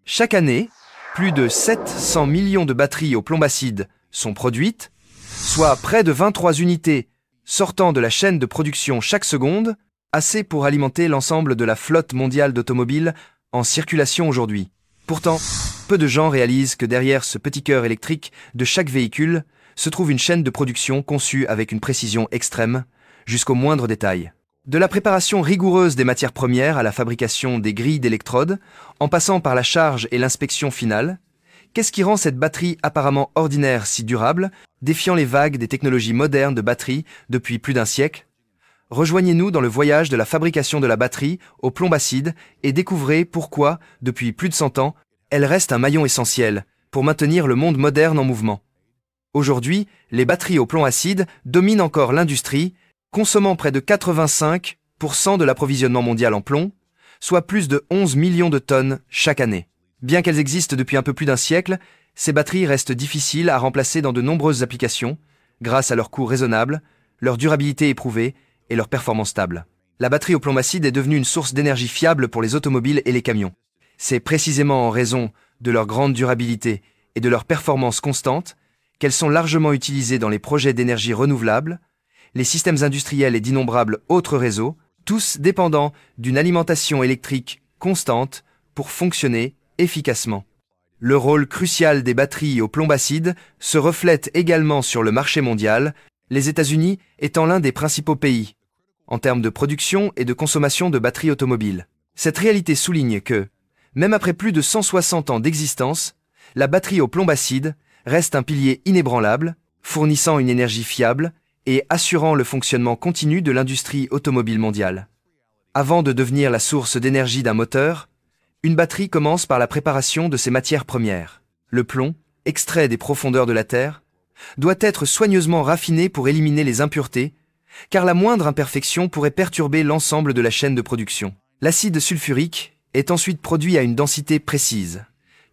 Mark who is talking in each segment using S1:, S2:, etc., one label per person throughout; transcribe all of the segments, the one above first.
S1: Chaque année, plus de 700 millions de batteries au plomb acide sont produites, soit près de 23 unités sortant de la chaîne de production chaque seconde, assez pour alimenter l'ensemble de la flotte mondiale d'automobiles en circulation aujourd'hui. Pourtant, peu de gens réalisent que derrière ce petit cœur électrique de chaque véhicule se trouve une chaîne de production conçue avec une précision extrême, jusqu'au moindre détail. De la préparation rigoureuse des matières premières à la fabrication des grilles d'électrodes, en passant par la charge et l'inspection finale, qu'est-ce qui rend cette batterie apparemment ordinaire si durable, défiant les vagues des technologies modernes de batterie depuis plus d'un siècle? Rejoignez-nous dans le voyage de la fabrication de la batterie au plomb acide et découvrez pourquoi, depuis plus de 100 ans, elle reste un maillon essentiel pour maintenir le monde moderne en mouvement. Aujourd'hui, les batteries au plomb acide dominent encore l'industrie, consommant près de 85% de l'approvisionnement mondial en plomb, soit plus de 11 millions de tonnes chaque année. Bien qu'elles existent depuis un peu plus d'un siècle, ces batteries restent difficiles à remplacer dans de nombreuses applications, grâce à leur coût raisonnable, leur durabilité éprouvée et leur performance stable. La batterie au plomb acide est devenue une source d'énergie fiable pour les automobiles et les camions. C'est précisément en raison de leur grande durabilité et de leur performance constante qu'elles sont largement utilisées dans les projets d'énergie renouvelable, les systèmes industriels et d'innombrables autres réseaux, tous dépendant d'une alimentation électrique constante pour fonctionner efficacement. Le rôle crucial des batteries au plomb acide se reflète également sur le marché mondial, les États-Unis étant l'un des principaux pays, en termes de production et de consommation de batteries automobiles. Cette réalité souligne que, même après plus de 160 ans d'existence, la batterie au plomb acide reste un pilier inébranlable, fournissant une énergie fiable et assurant le fonctionnement continu de l'industrie automobile mondiale. Avant de devenir la source d'énergie d'un moteur, une batterie commence par la préparation de ses matières premières. Le plomb, extrait des profondeurs de la Terre, doit être soigneusement raffiné pour éliminer les impuretés, car la moindre imperfection pourrait perturber l'ensemble de la chaîne de production. L'acide sulfurique est ensuite produit à une densité précise,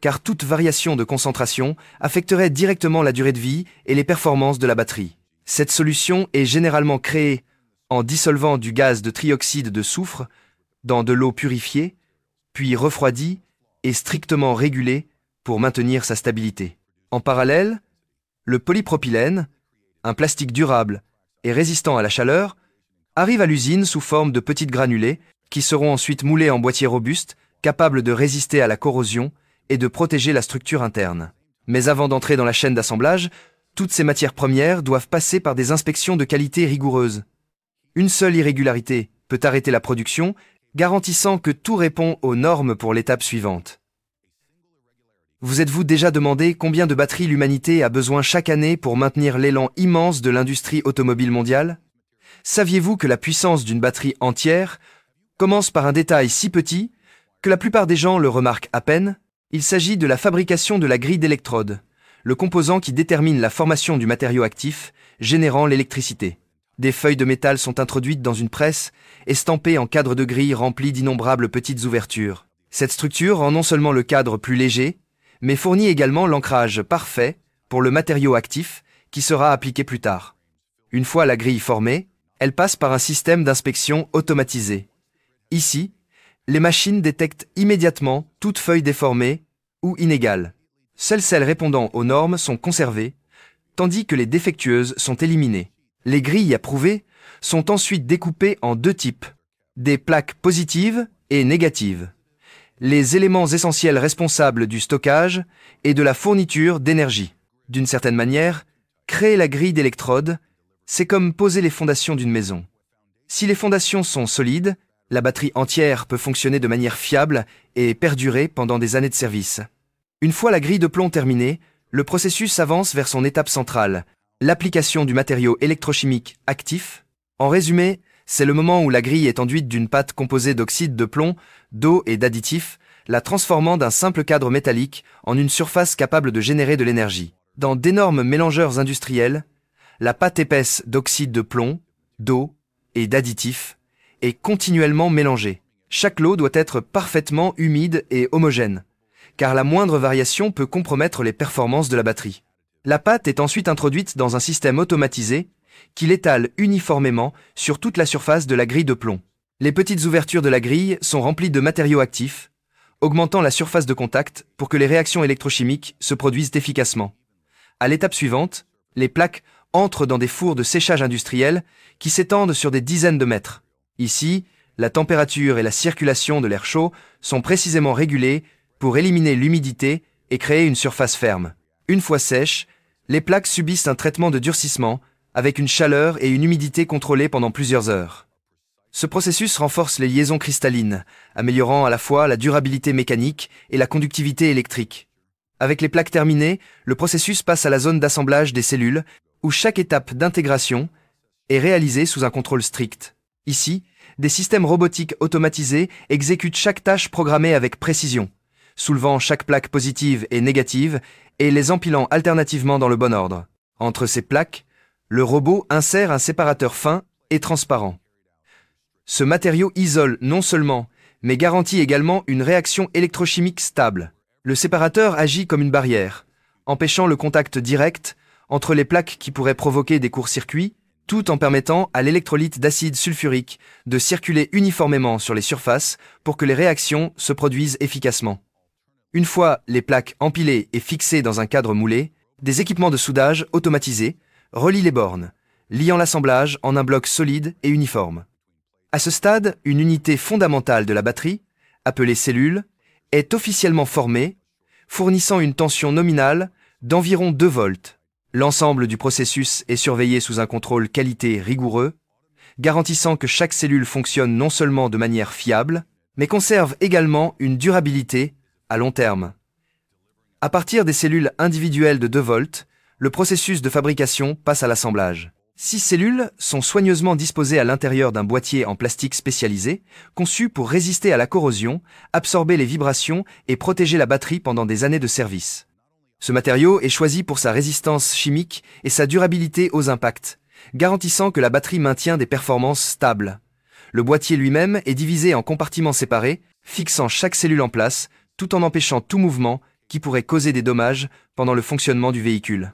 S1: car toute variation de concentration affecterait directement la durée de vie et les performances de la batterie. Cette solution est généralement créée en dissolvant du gaz de trioxyde de soufre dans de l'eau purifiée, puis refroidie et strictement régulée pour maintenir sa stabilité. En parallèle, le polypropylène, un plastique durable et résistant à la chaleur, arrive à l'usine sous forme de petites granulés qui seront ensuite moulés en boîtiers robustes, capables de résister à la corrosion et de protéger la structure interne. Mais avant d'entrer dans la chaîne d'assemblage, toutes ces matières premières doivent passer par des inspections de qualité rigoureuses. Une seule irrégularité peut arrêter la production, garantissant que tout répond aux normes pour l'étape suivante. Vous êtes-vous déjà demandé combien de batteries l'humanité a besoin chaque année pour maintenir l'élan immense de l'industrie automobile mondiale? Saviez-vous que la puissance d'une batterie entière commence par un détail si petit que la plupart des gens le remarquent à peine? Il s'agit de la fabrication de la grille d'électrodes, le composant qui détermine la formation du matériau actif, générant l'électricité. Des feuilles de métal sont introduites dans une presse, estampées en cadre de grille rempli d'innombrables petites ouvertures. Cette structure rend non seulement le cadre plus léger, mais fournit également l'ancrage parfait pour le matériau actif qui sera appliqué plus tard. Une fois la grille formée, elle passe par un système d'inspection automatisé. Ici, les machines détectent immédiatement toute feuille déformée ou inégale. Seules celles répondant aux normes sont conservées, tandis que les défectueuses sont éliminées. Les grilles approuvées sont ensuite découpées en deux types, des plaques positives et négatives, les éléments essentiels responsables du stockage et de la fourniture d'énergie. D'une certaine manière, créer la grille d'électrodes, c'est comme poser les fondations d'une maison. Si les fondations sont solides, la batterie entière peut fonctionner de manière fiable et perdurer pendant des années de service. Une fois la grille de plomb terminée, le processus avance vers son étape centrale, l'application du matériau électrochimique actif. En résumé, c'est le moment où la grille est enduite d'une pâte composée d'oxyde de plomb, d'eau et d'additifs, la transformant d'un simple cadre métallique en une surface capable de générer de l'énergie. Dans d'énormes mélangeurs industriels, la pâte épaisse d'oxyde de plomb, d'eau et d'additifs est continuellement mélangée. Chaque lot doit être parfaitement humide et homogène, car la moindre variation peut compromettre les performances de la batterie. La pâte est ensuite introduite dans un système automatisé qui l'étale uniformément sur toute la surface de la grille de plomb. Les petites ouvertures de la grille sont remplies de matériaux actifs, augmentant la surface de contact pour que les réactions électrochimiques se produisent efficacement. À l'étape suivante, les plaques entrent dans des fours de séchage industriel qui s'étendent sur des dizaines de mètres. Ici, la température et la circulation de l'air chaud sont précisément régulées pour éliminer l'humidité et créer une surface ferme. Une fois sèches, les plaques subissent un traitement de durcissement avec une chaleur et une humidité contrôlées pendant plusieurs heures. Ce processus renforce les liaisons cristallines, améliorant à la fois la durabilité mécanique et la conductivité électrique. Avec les plaques terminées, le processus passe à la zone d'assemblage des cellules, où chaque étape d'intégration est réalisée sous un contrôle strict. Ici, des systèmes robotiques automatisés exécutent chaque tâche programmée avec précision, soulevant chaque plaque positive et négative et les empilant alternativement dans le bon ordre. Entre ces plaques, le robot insère un séparateur fin et transparent. Ce matériau isole non seulement, mais garantit également une réaction électrochimique stable. Le séparateur agit comme une barrière, empêchant le contact direct entre les plaques qui pourraient provoquer des courts-circuits, tout en permettant à l'électrolyte d'acide sulfurique de circuler uniformément sur les surfaces pour que les réactions se produisent efficacement. Une fois les plaques empilées et fixées dans un cadre moulé, des équipements de soudage automatisés relient les bornes, liant l'assemblage en un bloc solide et uniforme. À ce stade, une unité fondamentale de la batterie, appelée cellule, est officiellement formée, fournissant une tension nominale d'environ 2 volts. L'ensemble du processus est surveillé sous un contrôle qualité rigoureux, garantissant que chaque cellule fonctionne non seulement de manière fiable, mais conserve également une durabilité à long terme. À partir des cellules individuelles de 2 volts, le processus de fabrication passe à l'assemblage. 6 cellules sont soigneusement disposées à l'intérieur d'un boîtier en plastique spécialisé, conçu pour résister à la corrosion, absorber les vibrations et protéger la batterie pendant des années de service. Ce matériau est choisi pour sa résistance chimique et sa durabilité aux impacts, garantissant que la batterie maintient des performances stables. Le boîtier lui-même est divisé en compartiments séparés, fixant chaque cellule en place, tout en empêchant tout mouvement qui pourrait causer des dommages pendant le fonctionnement du véhicule.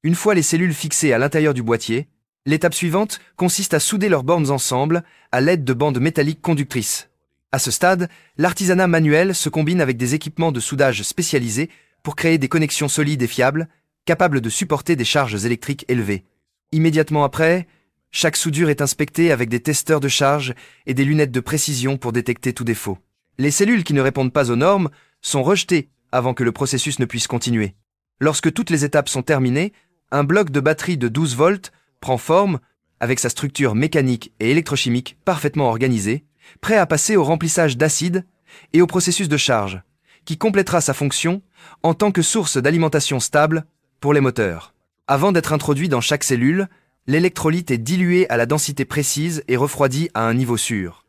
S1: Une fois les cellules fixées à l'intérieur du boîtier, l'étape suivante consiste à souder leurs bornes ensemble à l'aide de bandes métalliques conductrices. À ce stade, l'artisanat manuel se combine avec des équipements de soudage spécialisés pour créer des connexions solides et fiables, capables de supporter des charges électriques élevées. Immédiatement après, chaque soudure est inspectée avec des testeurs de charge et des lunettes de précision pour détecter tout défaut. Les cellules qui ne répondent pas aux normes sont rejetées avant que le processus ne puisse continuer. Lorsque toutes les étapes sont terminées, un bloc de batterie de 12 volts prend forme avec sa structure mécanique et électrochimique parfaitement organisée, prêt à passer au remplissage d'acide et au processus de charge, qui complétera sa fonction en tant que source d'alimentation stable pour les moteurs. Avant d'être introduit dans chaque cellule, l'électrolyte est dilué à la densité précise et refroidi à un niveau sûr.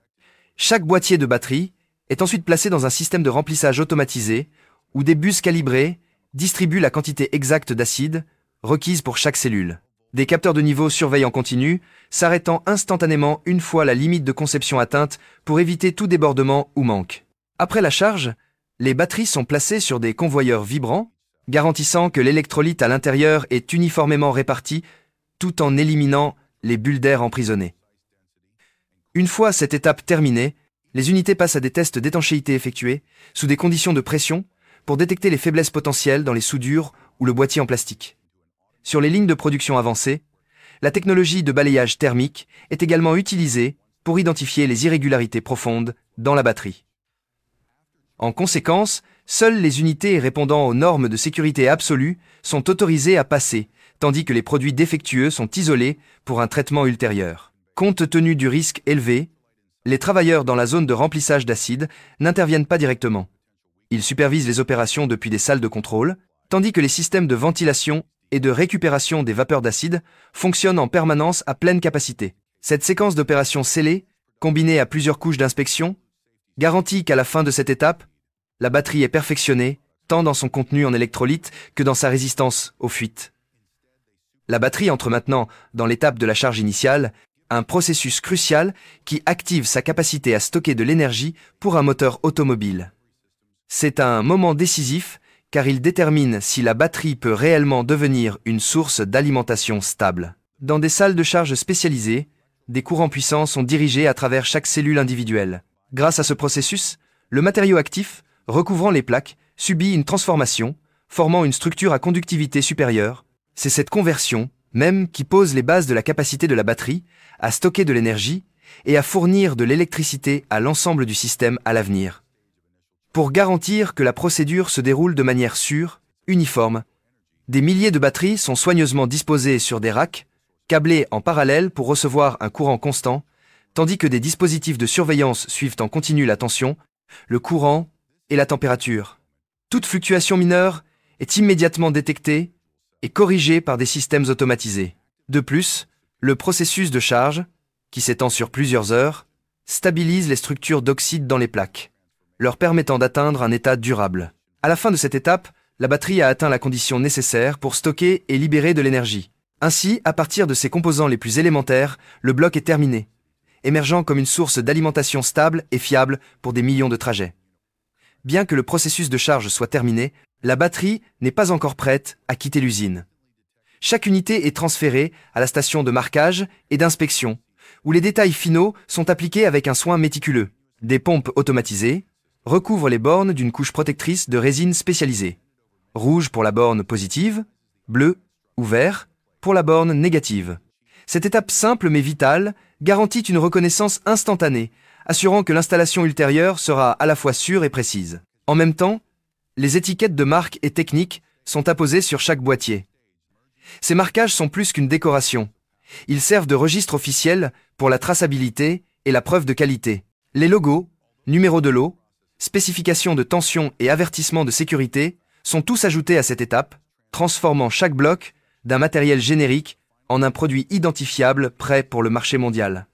S1: Chaque boîtier de batterie est ensuite placé dans un système de remplissage automatisé où des bus calibrés distribuent la quantité exacte d'acide requise pour chaque cellule. Des capteurs de niveau surveillent en continu, s'arrêtant instantanément une fois la limite de conception atteinte pour éviter tout débordement ou manque. Après la charge, les batteries sont placées sur des convoyeurs vibrants, garantissant que l'électrolyte à l'intérieur est uniformément réparti tout en éliminant les bulles d'air emprisonnées. Une fois cette étape terminée, les unités passent à des tests d'étanchéité effectués sous des conditions de pression pour détecter les faiblesses potentielles dans les soudures ou le boîtier en plastique. Sur les lignes de production avancées, la technologie de balayage thermique est également utilisée pour identifier les irrégularités profondes dans la batterie. En conséquence, seules les unités répondant aux normes de sécurité absolue sont autorisées à passer, tandis que les produits défectueux sont isolés pour un traitement ultérieur. Compte tenu du risque élevé, les travailleurs dans la zone de remplissage d'acide n'interviennent pas directement. Ils supervisent les opérations depuis des salles de contrôle, tandis que les systèmes de ventilation et de récupération des vapeurs d'acide fonctionnent en permanence à pleine capacité. Cette séquence d'opérations scellée, combinée à plusieurs couches d'inspection, garantit qu'à la fin de cette étape, la batterie est perfectionnée, tant dans son contenu en électrolyte que dans sa résistance aux fuites. La batterie entre maintenant dans l'étape de la charge initiale, un processus crucial qui active sa capacité à stocker de l'énergie pour un moteur automobile. C'est un moment décisif car il détermine si la batterie peut réellement devenir une source d'alimentation stable. Dans des salles de charge spécialisées, des courants puissants sont dirigés à travers chaque cellule individuelle. Grâce à ce processus, le matériau actif recouvrant les plaques, subit une transformation, formant une structure à conductivité supérieure. C'est cette conversion, même, qui pose les bases de la capacité de la batterie à stocker de l'énergie et à fournir de l'électricité à l'ensemble du système à l'avenir. Pour garantir que la procédure se déroule de manière sûre, uniforme, des milliers de batteries sont soigneusement disposées sur des racks, câblées en parallèle pour recevoir un courant constant, tandis que des dispositifs de surveillance suivent en continu la tension, le courant et la température. Toute fluctuation mineure est immédiatement détectée et corrigée par des systèmes automatisés. De plus, le processus de charge, qui s'étend sur plusieurs heures, stabilise les structures d'oxyde dans les plaques, leur permettant d'atteindre un état durable. À la fin de cette étape, la batterie a atteint la condition nécessaire pour stocker et libérer de l'énergie. Ainsi, à partir de ses composants les plus élémentaires, le bloc est terminé, émergeant comme une source d'alimentation stable et fiable pour des millions de trajets. Bien que le processus de charge soit terminé, la batterie n'est pas encore prête à quitter l'usine. Chaque unité est transférée à la station de marquage et d'inspection, où les détails finaux sont appliqués avec un soin méticuleux. Des pompes automatisées recouvrent les bornes d'une couche protectrice de résine spécialisée. Rouge pour la borne positive, bleu ou vert pour la borne négative. Cette étape simple mais vitale garantit une reconnaissance instantanée, assurant que l'installation ultérieure sera à la fois sûre et précise. En même temps, les étiquettes de marque et technique sont apposées sur chaque boîtier. Ces marquages sont plus qu'une décoration. Ils servent de registre officiel pour la traçabilité et la preuve de qualité. Les logos, numéros de lot, spécifications de tension et avertissements de sécurité sont tous ajoutés à cette étape, transformant chaque bloc d'un matériel générique en un produit identifiable prêt pour le marché mondial.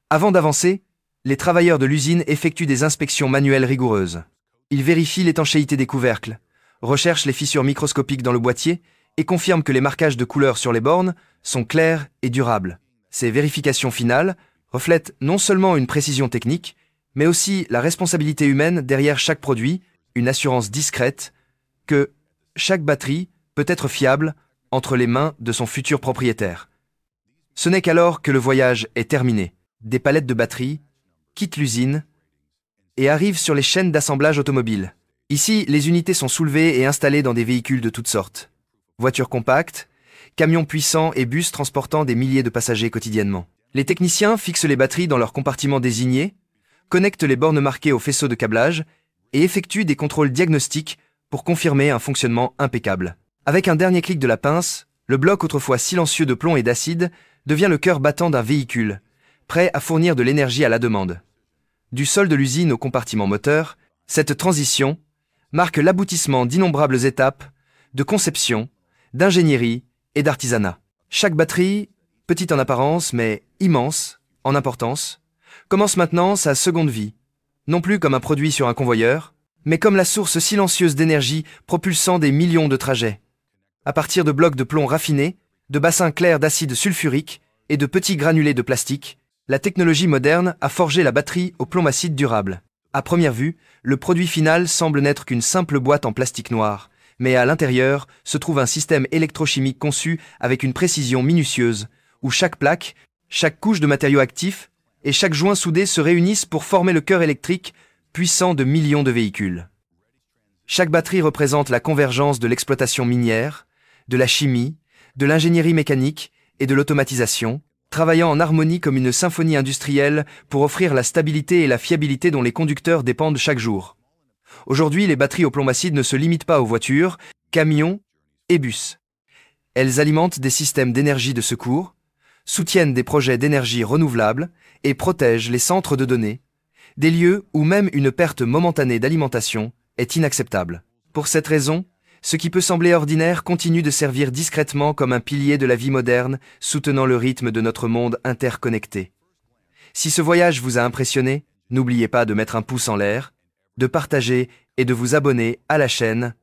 S1: Avant d'avancer, les travailleurs de l'usine effectuent des inspections manuelles rigoureuses. Ils vérifient l'étanchéité des couvercles, recherchent les fissures microscopiques dans le boîtier et confirment que les marquages de couleur sur les bornes sont clairs et durables. Ces vérifications finales reflètent non seulement une précision technique, mais aussi la responsabilité humaine derrière chaque produit, une assurance discrète que chaque batterie peut être fiable entre les mains de son futur propriétaire. Ce n'est qu'alors que le voyage est terminé. Des palettes de batteries quittent l'usine et arrivent sur les chaînes d'assemblage automobile. Ici, les unités sont soulevées et installées dans des véhicules de toutes sortes. Voitures compactes, camions puissants et bus transportant des milliers de passagers quotidiennement. Les techniciens fixent les batteries dans leurs compartiments désignés, connectent les bornes marquées au faisceau de câblage et effectuent des contrôles diagnostiques pour confirmer un fonctionnement impeccable. Avec un dernier clic de la pince, le bloc autrefois silencieux de plomb et d'acide devient le cœur battant d'un véhicule, prêt à fournir de l'énergie à la demande. Du sol de l'usine au compartiment moteur, cette transition marque l'aboutissement d'innombrables étapes de conception, d'ingénierie et d'artisanat. Chaque batterie, petite en apparence mais immense en importance, commence maintenant sa seconde vie, non plus comme un produit sur un convoyeur, mais comme la source silencieuse d'énergie propulsant des millions de trajets. À partir de blocs de plomb raffinés, de bassins clairs d'acide sulfurique et de petits granulés de plastique, la technologie moderne a forgé la batterie au plombacide durable. À première vue, le produit final semble n'être qu'une simple boîte en plastique noir, mais à l'intérieur se trouve un système électrochimique conçu avec une précision minutieuse, où chaque plaque, chaque couche de matériaux actifs et chaque joint soudé se réunissent pour former le cœur électrique puissant de millions de véhicules. Chaque batterie représente la convergence de l'exploitation minière, de la chimie, de l'ingénierie mécanique et de l'automatisation, travaillant en harmonie comme une symphonie industrielle pour offrir la stabilité et la fiabilité dont les conducteurs dépendent chaque jour. Aujourd'hui, les batteries au plombacide ne se limitent pas aux voitures, camions et bus. Elles alimentent des systèmes d'énergie de secours, soutiennent des projets d'énergie renouvelable et protègent les centres de données, des lieux où même une perte momentanée d'alimentation est inacceptable. Pour cette raison, ce qui peut sembler ordinaire continue de servir discrètement comme un pilier de la vie moderne, soutenant le rythme de notre monde interconnecté. Si ce voyage vous a impressionné, n'oubliez pas de mettre un pouce en l'air, de partager et de vous abonner à la chaîne.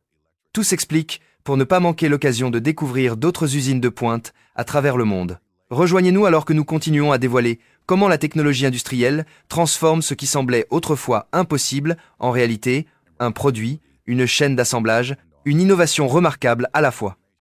S1: Tout s'explique pour ne pas manquer l'occasion de découvrir d'autres usines de pointe à travers le monde. Rejoignez-nous alors que nous continuons à dévoiler comment la technologie industrielle transforme ce qui semblait autrefois impossible en réalité, un produit, une chaîne d'assemblage, une innovation remarquable à la fois.